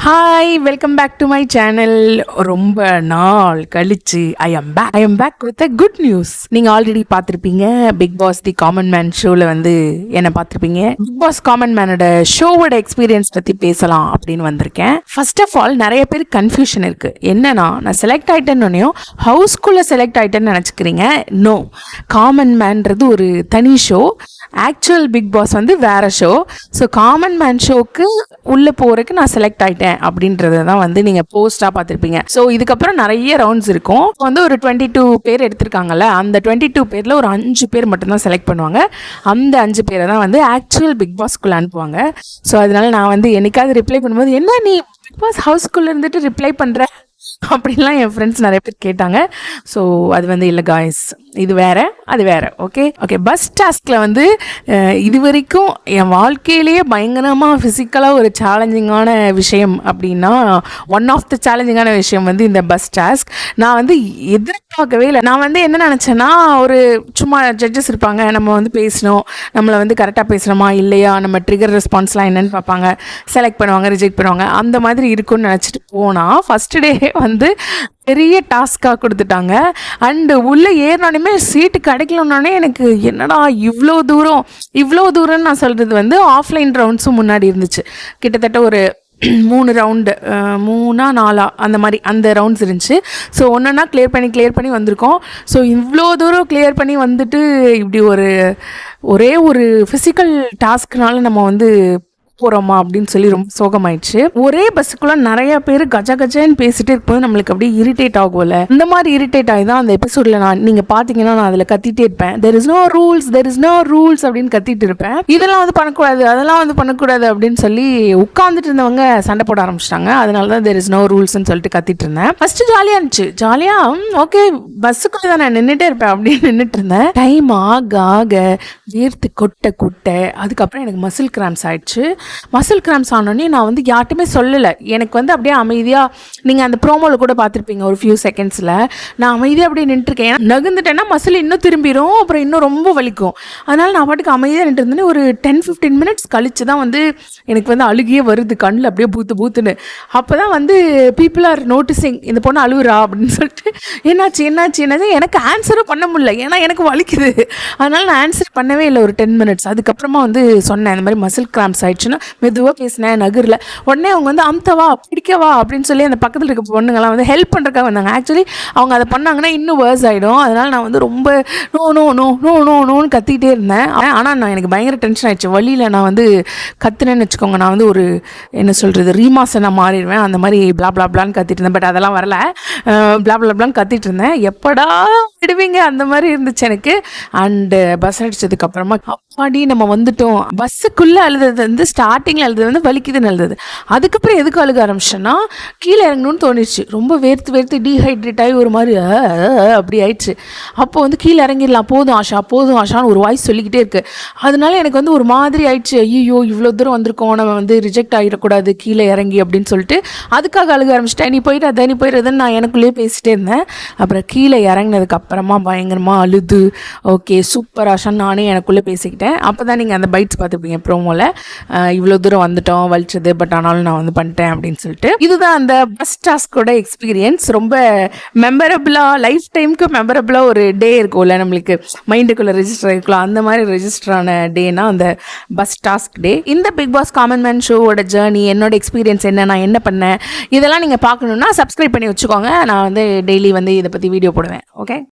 Hi, welcome back to my channel. ரொம்ப நாள் கழிச்சு I am back with a good news. நீங்க already பார்த்துருப்பீங்க Bigg Boss the common man ஷோவில் வந்து என்ன பார்த்துருப்பீங்க. பிக் பாஸ் காமன் மேனோட ஷோவோட எக்ஸ்பீரியன்ஸ் பற்றி பேசலாம் அப்படின்னு வந்திருக்கேன். ஃபர்ஸ்ட் ஆஃப் ஆல் நிறைய பேர் கன்ஃபியூஷன் இருக்கு. என்னன்னா, நான் செலக்ட் ஆயிட்டேன்னு ஹவுஸ்குள்ளே செலக்ட் ஆயிட்டேன்னு நினச்சிக்கிறீங்க. நோ, காமன் மேன்றது ஒரு தனி ஷோ. ஆக்சுவல் பிக் பாஸ் வந்து வேற ஷோ. ஸோ காமன் மேன் ஷோக்கு உள்ளே போகிறதுக்கு நான் செலக்ட் ஆயிட்டேன் அப்படின்றத தான் வந்து நீங்கள் போஸ்ட்டாக பார்த்துருப்பீங்க. ஸோ இதுக்கப்புறம் நிறைய ரவுண்ட்ஸ் இருக்கும். வந்து ஒரு 22 பேர் எடுத்திருக்காங்கல்ல, அந்த 22 பேரில் ஒரு 5 பேர் மட்டும்தான் செலக்ட் பண்ணுவாங்க. அந்த 5 பேரை தான் வந்து ஆக்சுவல் பிக் பாஸ்க்குள்ளே அனுப்புவாங்க. ஸோ அதனால நான் வந்து என்னைக்காவது ரிப்ளை பண்ணும்போது, என்ன நீ பிக் பாஸ் ஹவுஸ்க்குள்ளே இருந்துட்டு ரிப்ளை பண்ணுற அப்படின்லாம் என் ஃப்ரெண்ட்ஸ் நிறைய பேர் கேட்டாங்க. ஸோ அது வந்து இல்லை காய்ஸ், இது வேற அது வேற. ஓகே ஓகே பஸ் டாஸ்கில் வந்து இது வரைக்கும் என் வாழ்க்கையிலேயே பயங்கரமாக ஃபிசிக்கலாக ஒரு சேலஞ்சிங்கான விஷயம் அப்படின்னா, ஒன் ஆஃப் த சேலஞ்சிங்கான விஷயம் வந்து இந்த பஸ் டாஸ்க். நான் வந்து எதிர்பார்க்கவே இல்லை. நான் வந்து என்ன நினச்சேன்னா, ஒரு சும்மா ஜட்ஜஸ் இருப்பாங்க, நம்ம வந்து பேசணும், நம்மளை வந்து கரெக்டாக பேசுகிறோமா இல்லையா, நம்ம ட்ரிகர் ரெஸ்பான்ஸ்லாம் என்னென்னு பார்ப்பாங்க, செலக்ட் பண்ணுவாங்க, ரிஜெக்ட் பண்ணுவாங்க, அந்த மாதிரி இருக்குன்னு நினச்சிட்டு போனால் ஃபஸ்ட் டே வந்து பெரிய டாஸ்காக கொடுத்துட்டாங்க. அண்டு உள்ளே ஏறினோடனே சீட்டு கிடைக்கலன்னொடனே எனக்கு என்னடா இவ்வளோ தூரம்னு நான் சொல்கிறது வந்து ஆஃப்லைன் ரவுண்ட்ஸும் முன்னாடி இருந்துச்சு. கிட்டத்தட்ட ஒரு 3 ரவுண்டு 3-4 அந்த மாதிரி அந்த ரவுண்ட்ஸ் இருந்துச்சு. ஸோ ஒன்றா கிளியர் பண்ணி வந்திருக்கோம். ஸோ இவ்வளோ தூரம் கிளியர் பண்ணி வந்துட்டு இப்படி ஒரே ஒரு ஃபிசிக்கல் டாஸ்க்னால நம்ம வந்து போகிறோமா அப்படின்னு சொல்லி ரொம்ப சோகமாயிடுச்சு. ஒரே பஸ்ஸுக்குள்ள நிறைய பேர் கஜன்னு பேசிட்டு இருக்கும்போது நம்மளுக்கு அப்படியே இரிட்டேட் ஆகும்ல. இந்த மாதிரி இரிட்டேட் ஆகி தான் அந்த எபிசோட்ல நீங்கள் பார்த்தீங்கன்னா நான் அதில் கத்திட்டே இருப்பேன், தெர் இஸ் நோ ரூல்ஸ் அப்படின்னு கத்திட்டு இருப்பேன். இதெல்லாம் வந்து பண்ணக்கூடாது, அதெல்லாம் வந்து பண்ணக்கூடாது அப்படின்னு சொல்லி உட்காந்துட்டு இருந்தவங்க சண்டை போட ஆரம்பிச்சிட்டாங்க. அதனால தான் தெர் இஸ் நோ ரூல்ஸ்ன்னு சொல்லிட்டு கத்திட்டு இருந்தேன். ஃபர்ஸ்ட் ஜாலியாக இருந்துச்சு. ஓகே பஸ்ஸுக்குள்ள தான் நான் நின்றுட்டே இருப்பேன் அப்படின்னு நின்றுட்டு இருந்தேன். டைம் ஆக வேர்த்து கொட்ட அதுக்கப்புறம் எனக்கு மசில் கிராம்ஸ் ஆயிடுச்சு. மசில் கிராம்ஸ் ஆனோடனே நான் வந்து யார்ட்டுமே சொல்லலை. எனக்கு வந்து அப்படியே அமைதியாக, நீங்கள் அந்த ப்ரோமோவில் கூட பார்த்துருப்பீங்க, ஒரு ஃபியூ செகண்ட்ஸில் நான் அமைதியாக அப்படியே நின்றுருக்கேன். நகுந்துட்டேன்னா மசில் இன்னும் திரும்பிடும், அப்புறம் இன்னும் ரொம்ப வலிக்கும். அதனால் நான் பாட்டுக்கு அமைதியாக நின்றுருந்தேனே. ஒரு 10-15 மினிட்ஸ் கழிச்சு தான் வந்து எனக்கு வந்து அழுகியே வருது கண்ணில், அப்படியே பூத்துன்னு. அப்போ தான் வந்து பீப்புள் ஆர் நோட்டிசிங், இந்த பொண்ணு அழுகுறா அப்படின்னு சொல்லிட்டு, என்னாச்சு எனக்கு ஆன்சரும் பண்ண முடியல, ஏன்னா எனக்கு வலிக்குது. அதனால் நான் ஆன்சர் பண்ணவே இல்லை ஒரு 10 மினிட்ஸ். அதுக்கப்புறமா வந்து சொன்னேன், இந்த மாதிரி மசில் கிராம்ஸ் ஆயிடுச்சுன்னா மெதுவாக பேசினேன் நகரில். உடனே அவங்க வந்து அம்த்தவா பிடிக்கவா அப்படின்னு சொல்லி அந்த பக்கத்தில் இருக்க பொண்ணுங்களாம் வந்து ஹெல்ப் பண்ணுறக்காக வந்தாங்க. ஆக்சுவலி அவங்க அதை பண்ணாங்கன்னா இன்னும் வேர்ஸ் ஆகிடும். அதனால் நான் வந்து ரொம்ப நோன்னு கத்திக்கிட்டே இருந்தேன். ஆனால் நான் எனக்கு பயங்கர டென்ஷன் ஆயிடுச்சு. வழியில் நான் வந்து கத்துனேன்னு வச்சுக்கோங்க, நான் வந்து ஒரு என்ன சொல்கிறது, ரீமாசை நான் மாறிடுவேன். அந்த மாதிரி பிளான்னு கத்திட்டு இருந்தேன். பட் அதெல்லாம் வரல. பிளான்னு கத்திட்டு இருந்தேன். எப்படா விடுவீங்க அந்த மாதிரி இருந்துச்சு எனக்கு. அண்டு பஸ் அடிச்சதுக்கப்புறமா அப்பாடி நம்ம வந்துட்டோம். பஸ்ஸுக்குள்ளே அழுது வந்து ஸ்டார்டிங்கில் அழுது வந்து வலிக்குதுன்னு அழுது. அதுக்கப்புறம் எதுக்கு அழுக ஆரம்பிச்சேன்னா, கீழே இறங்கணும்னு தோணிடுச்சு. ரொம்ப வேர்த்து டீஹைட்ரேட் ஆகி ஒரு மாதிரி அப்படி ஆயிடுச்சு. அப்போ வந்து கீழே இறங்கிடலாம், போதும் ஆஷான்னு ஒரு வாய்ஸ் சொல்லிக்கிட்டே இருக்கு. அதனால எனக்கு வந்து ஒரு மாதிரி ஆயிடுச்சு. ஐயோ இவ்வளோ தூரம் வந்திருக்கோம், நம்ம வந்து ரிஜெக்ட் ஆகிடக்கூடாது கீழே இறங்கி அப்படின்னு சொல்லிட்டு அதுக்காக அழுக ஆரம்பிச்சிட்டேன். நீ போயிடுறதுன்னு நான் எனக்குள்ளேயே பேசிகிட்டே இருந்தேன். அப்புறம் கீழே இறங்கினதுக்கு அப்புறமா பயங்கரமாக அழுது, ஓகே சூப்பர் ஆஷான்னு நானே எனக்குள்ளே பேசிக்கிட்டேன். அப்போ தான் நீங்கள் அந்த பைட்ஸ் பார்த்துருப்பீங்க ப்ரோமோவில், இவ்வளோ தூரம் வந்துட்டோம் வலிச்சது, பட் ஆனாலும் நான் வந்து பண்ணிட்டேன் அப்படின்னு சொல்லிட்டு. இதுதான் அந்த பஸ் டாஸ்கோட எக்ஸ்பீரியன்ஸ். ரொம்ப மெமரபிளாக, லைஃப் டைமுக்கு மெமரபிளாக ஒரு டே இருக்கும்ல, நம்மளுக்கு மைண்டுக்குள்ளே ரெஜிஸ்டர் ஆகிருக்கலாம். அந்த மாதிரி ரெஜிஸ்டர் ஆன டேனா அந்த பஸ் டாஸ்க் டே. இந்த பிக் பாஸ் காமன் மேன் ஷோவோட ஜேர்னி, என்னோட எக்ஸ்பீரியன்ஸ் என்ன, நான் என்ன பண்ணேன், இதெல்லாம் நீங்கள் பார்க்கணுன்னா சப்ஸ்கிரைப் பண்ணி வச்சுக்கோங்க. நான் வந்து டெய்லி வந்து இதை பற்றி வீடியோ போடுவேன். ஓகே.